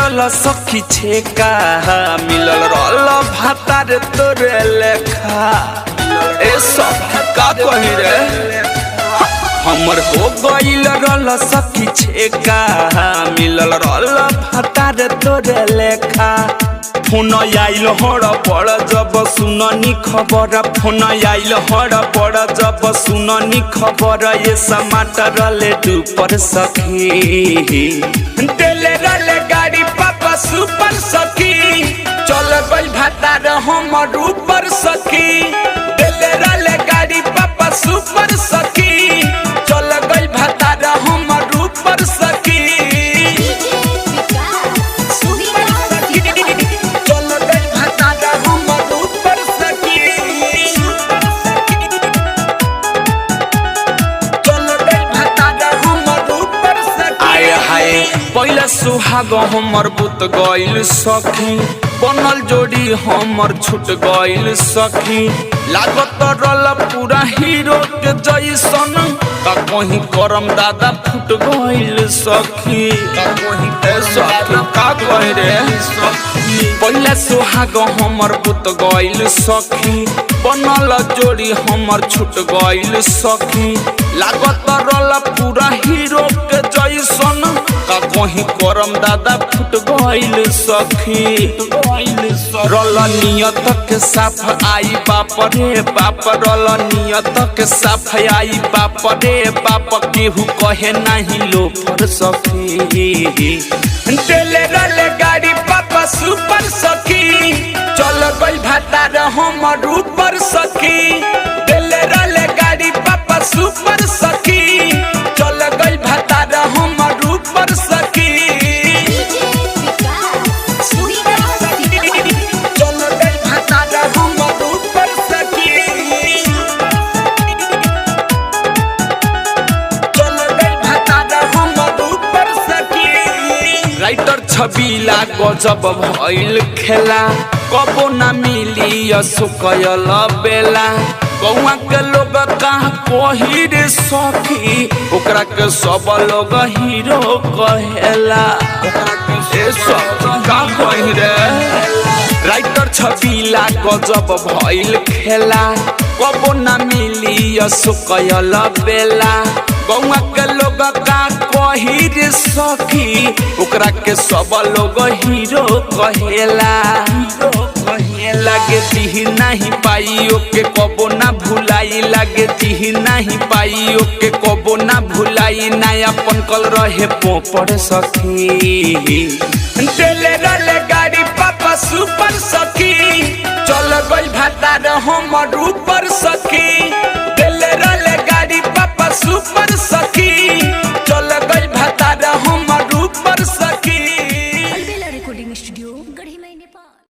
रल सखी छेका मिलल रल भातार तोरे लेखा। ए सब का कही रे हमर हो गइल रल सखी छेका मिलल रल भातार तोरे लेखा। फोन आइल हड़ पड़ जब सुननी खबर फोन आइल हड़ पड़ जब सुननी खबर ये समाटर ले डूपर सखी तेले रले गाड़ी पापा सुपर सखी चल गइल भातार हमर ऊपर सखी तेले रले गाड़ी पापा सुपर सखी चल गइल भातार हमर ऊपर सखी। पहले सुहाग हमर बुत गइल सखी बनल जोड़ी हमर छूट गइल सखी लागत रल पूरा हीरो के जैसन का कहीं करम दादा फूट गइल सखी का कहीं का कह रे पहले सुहाग हमर बुत गइल सखी बनल जोड़ी हमर छूट गइल सखी लागत रल पूरा हीरो के जैसन का कहीं करम दादा फूट गइल सखी रल नियत के साफ आई बाप रे बाप रल नियत के साफ आई बाप रे बाप केहू कहे नहीं लो पर सखी तेले रले गाड़ी पापा सुपर सखी चल गइल भातार हमर ऊपर सखी तेले रले गाड़ी पापा सुपर सखी चल गइल भातार हमर ऊपर सखी। राइटर छबीला गजब भइल खेला कबो ना मिली असुकयल बेला गौआ के लोग कहाँ कही रे सखी ओकरा के सब लोग हीरो कहेला ओकरा के सब का कही रे राइटर छबीला गजब भइल खेला कबो ना मिली असुकयल बेला गौआ के लोग का कही रे सखी ओकरा के सब लोग हीरो कहेला लागे दिही नहीं पाई ओके कबो ना भुलाई लागे दिही नहीं पाई ओके कबो ना भुलाई ना अपन कल रहे पोपड़ सखी तेले रले गाड़ी पापा सुपर सखी चल गइल भातार हमर ऊपर सखी।